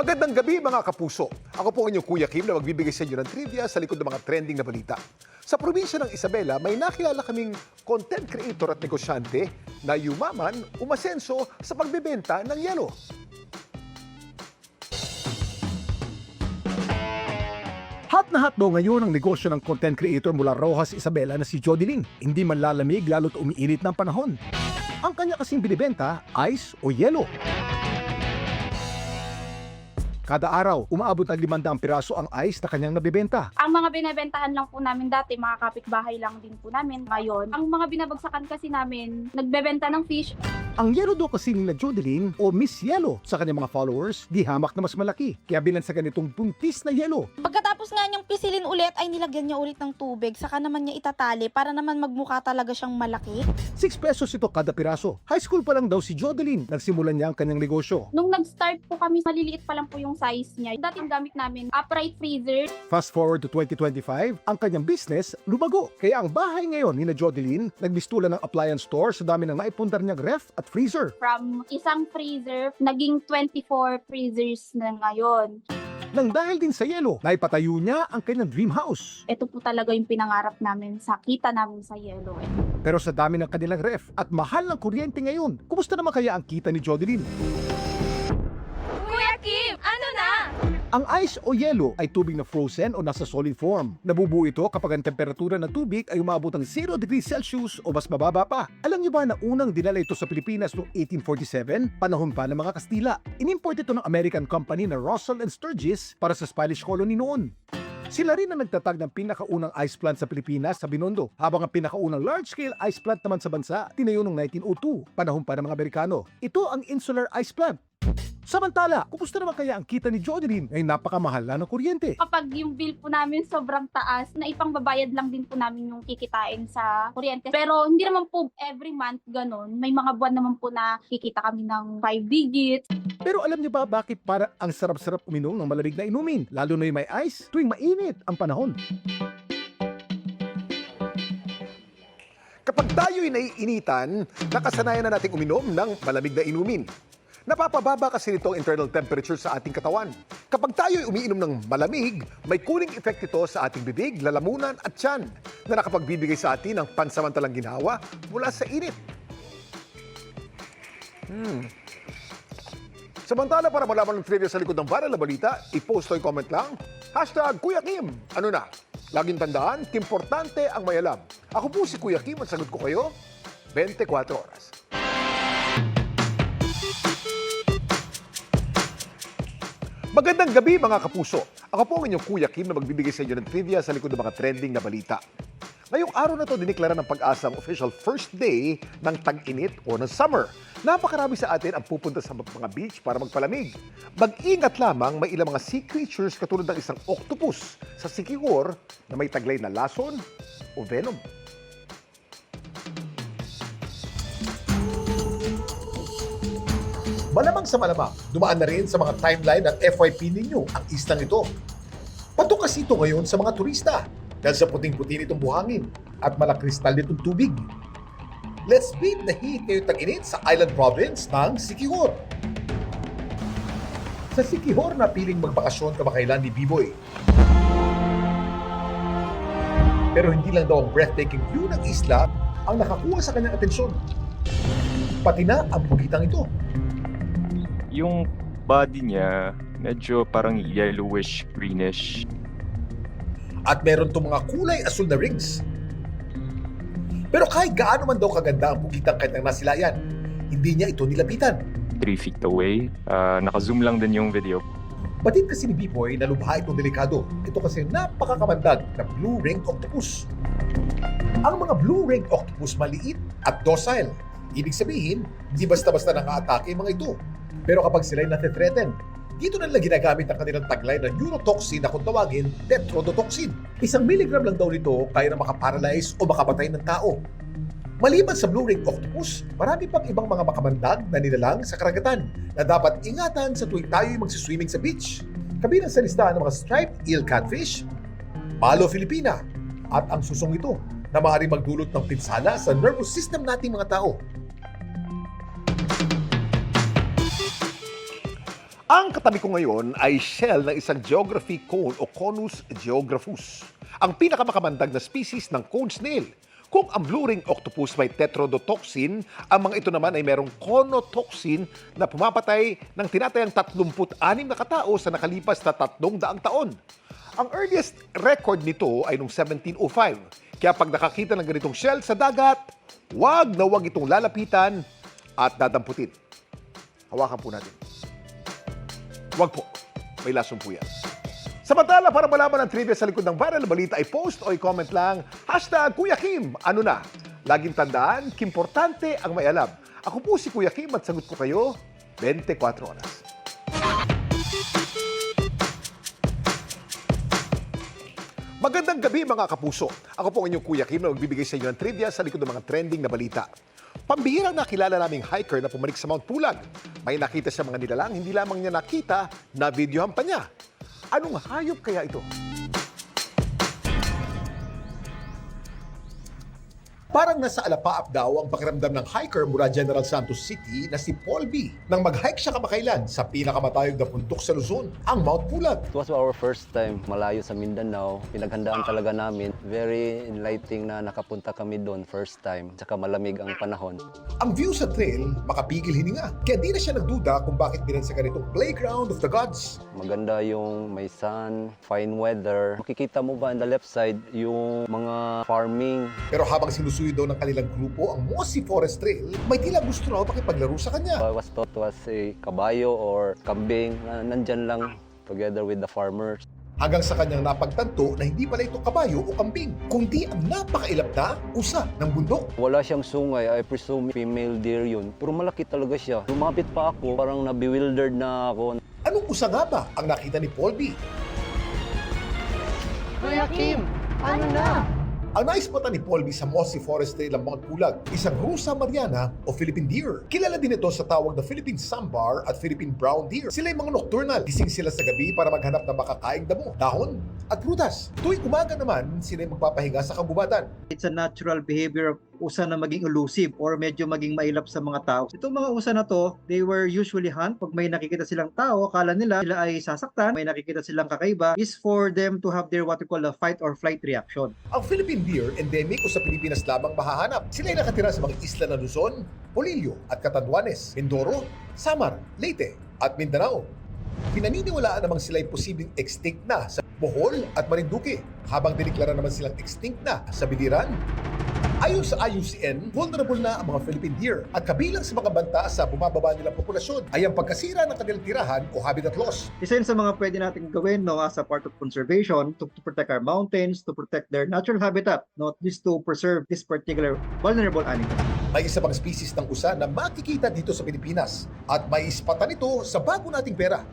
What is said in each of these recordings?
Magandang gabi mga kapuso. Ako po ang inyong Kuya Kim na magbibigay sa inyo ng trivia sa likod ng mga trending na balita. Sa probinsya ng Isabela, may nakilala kaming content creator at negosyante na yumaman, umasenso sa pagbebenta ng yelo. Hot na hot daw ngayon ang negosyo ng content creator mula Rojas, Isabela na si Jodeline. Hindi man lalamig lalo't umiinit ng panahon. Ang kanya kasing binibenta, ice o yelo. Kada araw, umaabot ng 500 piraso ang ice na kanyang nabibenta. Ang mga binebentahan lang po namin dati, mga kapitbahay lang din po namin. Ngayon, ang mga binabagsakan kasi namin, nagbebenta ng fish. Ang yelo daw kasi ni Jodeline o Miss Yelo sa kanyang mga followers, di hamak na mas malaki. Kaya bilang sa ganitong buntis na yelo. Pagkatapos nga niyang pisilin ulit ay nilagyan niya ulit ng tubig, saka naman niya itatali para naman magmukha talaga siyang malaki. 6 pesos ito kada piraso. High school pa lang daw si Jodeline, nagsimulan niya ang kanyang negosyo. Nung nag-start po kami, maliliit pa lang po yung size niya. Dating gamit namin, upright freezer. Fast forward to 2025, ang kanyang business lumago. Kaya ang bahay ngayon ni Jodeline, nagbistulan ng appliance store sa dami ng naipundar niyang ref at freezer. From isang freezer, naging 24 freezers na ngayon. Nang dahil din sa yelo, naipatayo niya ang kanyang dream house. Ito po talaga yung pinangarap namin sa kita namin sa yelo. Pero sa dami ng kanilang ref at mahal ng kuryente ngayon, kumusta naman kaya ang kita ni Jodeline? Kuya Kim, ano na? Ang ice o yelo ay tubig na frozen o nasa solid form. Nabubuo ito kapag ang temperatura ng tubig ay umabot ng 0 degrees Celsius o mas mababa pa. Alam niyo ba na unang dinala ito sa Pilipinas noong 1847, panahon pa ng mga Kastila? Inimport ito ng American company na Russell and Sturgis para sa Spanish colony noon. Sila rin ang nagtatag ng pinakaunang ice plant sa Pilipinas sa Binondo, habang ang pinakaunang large-scale ice plant naman sa bansa tinayo noong 1902, panahon pa ng mga Amerikano. Ito ang insular ice plant. Samantala, kumusta naman kaya ang kita ni Jodeline ay napakamahal na ng kuryente? Kapag yung bill po namin sobrang taas, na ipangbabayad lang din po namin yung kikitain sa kuryente. Pero hindi naman po every month ganun. May mga buwan naman po na kikita kami ng 5 digits. Pero alam niyo ba bakit para ang sarap-sarap uminom ng malamig na inumin, lalo na yung may ice, tuwing mainit ang panahon? Kapag tayo'y naiinitan, nakasanayan na nating uminom ng malamig na inumin. Napapababa kasi nito ang internal temperature sa ating katawan. Kapag tayo'y umiinom ng malamig, may cooling effect ito sa ating bibig, lalamunan at tiyan na nakapagbibigay sa atin ng pansamantalang ginhawa mula sa init. Samantala, para malaman ng trivia sa likod ng viral na balita, i-post o i-comment lang, #Kuya Kim. Ano na? Laging tandaan, importante ang may alam. Ako po si Kuya Kim at sagot ko kayo, 24 oras. Magandang gabi mga kapuso. Ako po ang inyong Kuya Kim na magbibigay sa inyo ng trivia sa likod ng mga trending na balita. Ngayong araw na to, diniklara ng pag-asa ang official first day ng tag-init o ng summer. Napakarami sa atin ang pupunta sa mga beach para magpalamig. Mag-ingat lamang, may ilang mga sea creatures katulad ng isang octopus sa Siquijor na may taglay na lason o venom. Malamang sa malamang, dumaan na rin sa mga timeline ng FYP ninyo ang islang ito. Patok kasi ito ngayon sa mga turista dahil sa puting-puti nitong buhangin at malakristal nitong tubig. Let's beat the heat ngayong tag-init sa island province ng Siquijor. Sa Siquijor na piling magbakasyon kamakailan ni B-Boy. Pero hindi lang daw ang breathtaking view ng isla ang nakakuha sa kanyang atensyon. Pati na ang bukitang ito. Yung body niya, medyo parang yellowish, greenish. At meron itong mga kulay asul na rings. Pero kahit gaano man daw kaganda ang bukitang kanyang nasilayan, hindi niya ito nilapitan. 3 feet away. Naka-zoom lang din yung video. Batid kasi ni B-Boy na lubha itong delikado. Ito kasi napakakamandag na blue-ringed octopus. Ang mga blue-ringed octopus maliit at docile. Ibig sabihin, hindi basta-basta nang-aatake mga ito. Pero kapag sila'y nathreaten, dito na nila ginagamit ang kanilang taglay na neurotoxin na kung tawagin, tetrodotoxin. 1 milligram lang daw nito kaya na makaparalyze o makapatay ng tao. Maliban sa blue-ringed octopus, marami pang ibang mga makamandag na nilalang sa karagatan na dapat ingatan sa tuwing tayo'y magsiswimming sa beach. Kabilang sa listahan ng mga striped eel catfish, Palo Filipina, at ang susong ito na maaaring magdulot ng pinsala sa nervous system nating mga tao. Ang katabi ko ngayon ay shell ng isang geography cone o Conus geographus, ang pinakamakamantag na species ng cone snail. Kung ang blue ring octopus may tetrodotoxin, ang mga ito naman ay merong conotoxin na pumapatay ng tinatayang 36 na katao sa nakalipas na 300 taon. Ang earliest record nito ay noong 1705. Kaya pag nakakita ng ganitong shell sa dagat, wag na wag itong lalapitan at dadamputin. Hawakan po natin. Wag po. May lasong po yan. Samantala, para malaman ang trivia sa likod ng viral na balita, ay post o i-comment lang, #Kuya Kim, ano na? Laging tandaan, kimportante ang may alam. Ako po si Kuya Kim at sagot ko kayo 24 oras. Magandang gabi mga kapuso. Ako po ang inyong Kuya Kim na magbibigay sa inyo ng trivia sa likod ng mga trending na balita. Pambihirang nakilala naming hiker na pumalik sa Mount Pulag. May nakita siya mga nilalang, hindi lamang niya nakita, na videohan pa niya. Anong hayop kaya ito? Parang nasa alapaap daw ang pakiramdam ng hiker mula General Santos City na si Paul B. Nang mag-hike siya kamakailan sa pinakamatayog na puntok sa Luzon, ang Mount Pulag. It was our first time malayo sa Mindanao. Pinaghandaan talaga namin. Very enlightening na nakapunta kami doon first time. Tsaka malamig ang panahon. Ang view sa trail, makapigil hininga. Kaya di na siya nagduda kung bakit binansagan itong playground of the gods. Maganda yung may sun, fine weather. Makikita mo ba on the left side yung mga farming. Pero habang sinusuyo daw ng kanilang grupo ang Mossy Forest Trail, may tila gusto raw makipaglaro sa kanya. I was thought was a kabayo or kambing na nandyan lang together with the farmers. Hanggang sa kanyang napagtanto na hindi pala ito kabayo o kambing, kundi ang napakailap na usa ng bundok. Wala siyang sungay. I presume female deer yun. Pero malaki talaga siya. Lumapit pa ako. Parang na-bewildered na ako. Anong usa nga ba ang nakita ni Paul B? Kuya Kim, ano na? Ang naispatan ni Paul B sa Mossy Forest Trail ng Mount Pulag, isang Rusa Mariana o Philippine deer. Kilala din ito sa tawag na Philippine sambar at Philippine brown deer. Sila ay mga nocturnal. Gising sila sa gabi para maghanap ng makakaing damo, dahon at prutas. Tuwing umaga naman, sila ay magpapahinga sa kagubatan. It's a natural behavior of usa na maging elusive or medyo maging mailap sa mga tao. Itong mga usa na to, they were usually hunt. Pag may nakikita silang tao, akala nila sila ay sasaktan, may nakikita silang kakaiba, is for them to have their what we call a fight or flight reaction. Ang Philippine deer, endemic o sa Pilipinas lamang mahahanap. Sila ay nakatira sa mga isla ng Luzon, Polillo at Catanduanes, Mindoro, Samar, Leyte at Mindanao. Pinaniniwalaan namang sila ay posibleng extinct na sa Bohol at Marinduque, habang diniklara naman silang extinct na sa Biliran. Ayon sa IUCN, vulnerable na ang mga Philippine deer at kabilang sa mga banta sa bumababa nilang populasyon ay ang pagkasira ng kanilang tirahan o habitat loss. Isa yun sa mga pwede natin gawin no, as a part of conservation to protect our mountains, to protect their natural habitat, not least to preserve this particular vulnerable animal. May isa pang species ng usa na makikita dito sa Pilipinas at may ispatan ito sa bago nating pera.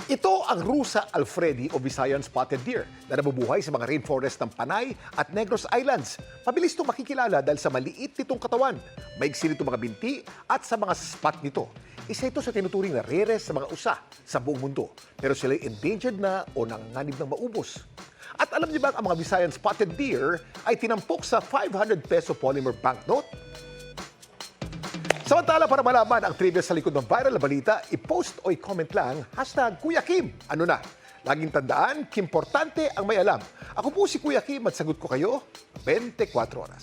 Ito ang Rusa alfredi o Visayan spotted deer na nabubuhay sa mga rainforest ng Panay at Negros Islands. Mabilis itong makikilala dahil sa maliit nitong katawan, maigsi nitong mga binti at sa mga spot nito. Isa ito sa tinuturing na rarest sa mga usa sa buong mundo, pero sila ay endangered na o nanganganib ng maubos. At alam niyo ba ang mga Visayan spotted deer ay tinampok sa 500 peso polymer banknote? Samantala, para malaman ang trivia sa likod ng viral na balita, i-post o i-comment lang, #Kuya Kim. Ano na? Laging tandaan, kimportante ang may alam. Ako po si Kuya Kim at sagot ko kayo 24 oras.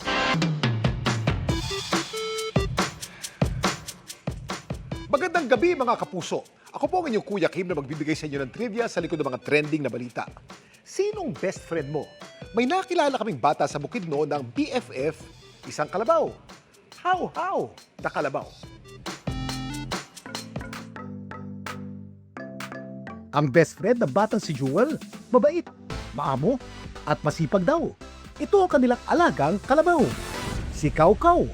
Magandang gabi mga kapuso. Ako po ang inyong Kuya Kim na magbibigay sa inyo ng trivia sa likod ng mga trending na balita. Sinong best friend mo? May nakilala kaming bata sa Bukidnon ng BFF, isang kalabaw. How? Na kalabaw. Ang best friend ng batang si Jewel, mabait, maamo, at masipag daw. Ito ang kanilang alagang kalabaw, si Kaw Kaw.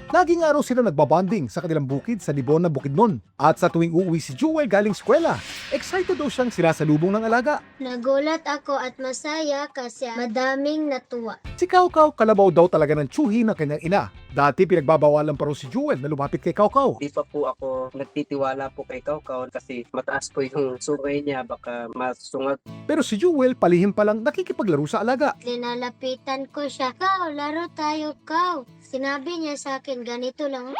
Laging araw sila nagbabanding sa kanilang bukid sa Libon na Bukidnon. At sa tuwing uuwi si Jewel galing eskwela, Excited daw siyang sinasalubong ng alaga. Nagulat ako at masaya kasi madaming natuwa. Si Kao Kao kalabaw daw talaga ng tsuhi ng kanyang ina. Dati pinagbabawalan pa raw si Jewel na lumapit kay Kao Kao. Di pa po ako nagtitiwala po kay Kaukaw kasi mataas po yung sungay niya, baka masungat. Pero si Jewel palihim palang nakikipaglaro sa alaga. Linalapitan ko siya. Kau, laro tayo, Kau. Sinabi niya sa akin, ganito lang.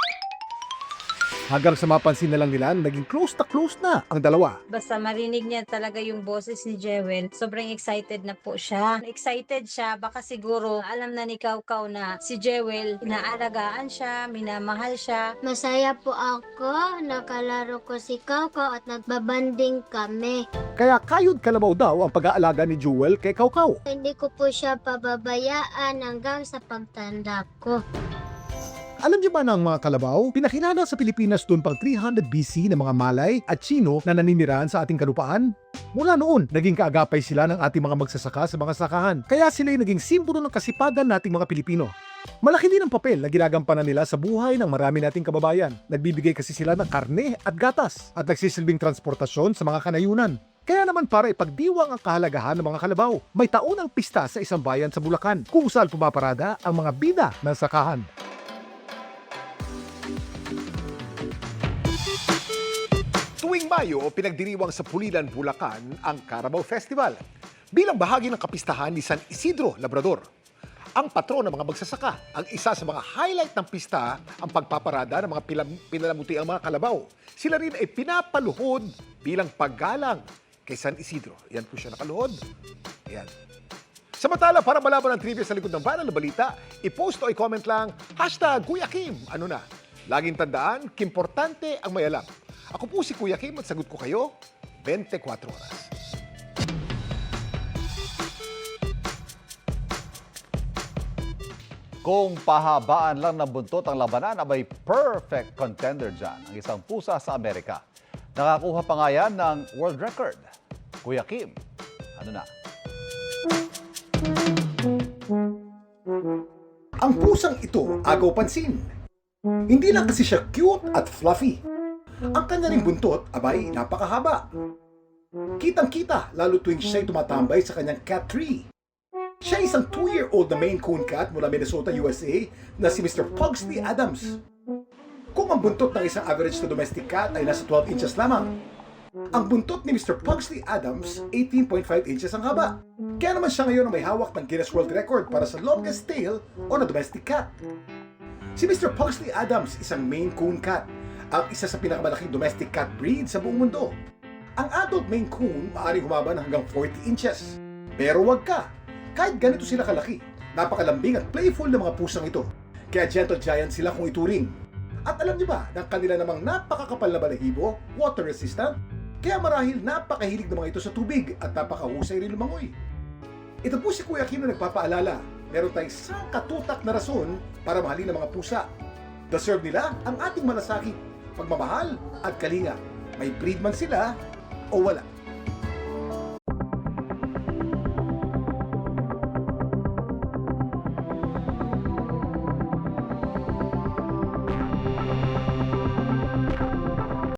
Hanggang sa mapansin na lang nila, naging close na ang dalawa. Basta marinig niya talaga yung boses ni Jewel, sobrang excited na po siya. Excited siya, baka siguro alam na ni Kaukaw na si Jewel, inaalagaan siya, minamahal siya. Masaya po ako, nakalaro ko si Kau at nagbabanding kami. Kaya kayod kalabaw daw ang pag-aalaga ni Jewel kay Kao Kao. Hindi ko po siya pababayaan hanggang sa pagtanda ko. Alam niyo ba na ang mga kalabaw, pinakilala sa Pilipinas doon pang 300 BC ng mga Malay at Chino na naninirahan sa ating kalupaan? Mula noon, naging kaagapay sila ng ating mga magsasaka sa mga sakahan. Kaya sila'y naging simbolo ng kasipagan nating mga Pilipino. Malaki din ang papel na ginagampanan nila sa buhay ng marami nating kababayan. Nagbibigay kasi sila ng karne at gatas at nagsisilbing transportasyon sa mga kanayunan. Kaya naman para ipagdiwang ang kahalagahan ng mga kalabaw, may taunang pista sa isang bayan sa Bulacan kung saan pumaparada ang mga bida ng sakahan. Tuwing Mayo, pinagdiriwang sa Pulilan, Bulacan ang Carabao Festival bilang bahagi ng kapistahan ni San Isidro Labrador. Ang patron ng mga magsasaka, ang isa sa mga highlight ng pista ang pagpaparada ng mga pinalamuti ang mga kalabaw. Sila rin ay pinapaluhod bilang paggalang kay San Isidro. Yan po siya nakaluhod. Yan. Samantala, para malaman ang trivia sa likod ng viral na balita, i-post o i-comment lang, #KuyaKim. Ano na? Laging tandaan, kimportante ang may alam. Ako po si Kuya Kim at sagot ko kayo 24 oras. Kung pahabaan lang ng buntot ang labanan, abay perfect contender dyan ang isang pusa sa Amerika. Nakakuha pa nga yan ng world record. Kuya Kim, ano na? Ang pusang ito agaw pansin. Hindi lang kasi siya cute at fluffy. Ang kanya ring buntot, abay, napakahaba. Kitang-kita, lalo tuwing siya'y tumatambay sa kanyang cat tree. Siya isang 2-year-old na Maine Coon cat mula Minnesota, USA na si Mr. Pugsley Adams. Kung ang buntot ng isang average na domestic cat ay nasa 12 inches lamang, ang buntot ni Mr. Pugsley Adams, 18.5 inches ang haba. Kaya naman siya ngayon ang may hawak ng Guinness World Record para sa longest tail on a domestic cat. Si Mr. Pugsley Adams, isang Maine Coon cat, ang isa sa pinakamalaking domestic cat breed sa buong mundo. Ang adult Maine Coon maaaring humaba ng hanggang 40 inches. Pero wag ka! Kahit ganito sila kalaki, napakalambing at playful ng mga pusang ito. Kaya gentle giant sila kung ituring. At alam niyo ba, ng kanila namang napakakapal na balahibo, water resistant, kaya marahil napakahilig ng mga ito sa tubig at napakahusay rin lumangoy. Ito po si Kuya Kim na nagpapaalala, meron tayong sangkatutak na rason para mahalin ang mga pusa. Deserve nila ang ating malasakit, pagmamahal at kalinga. May breed man sila o wala.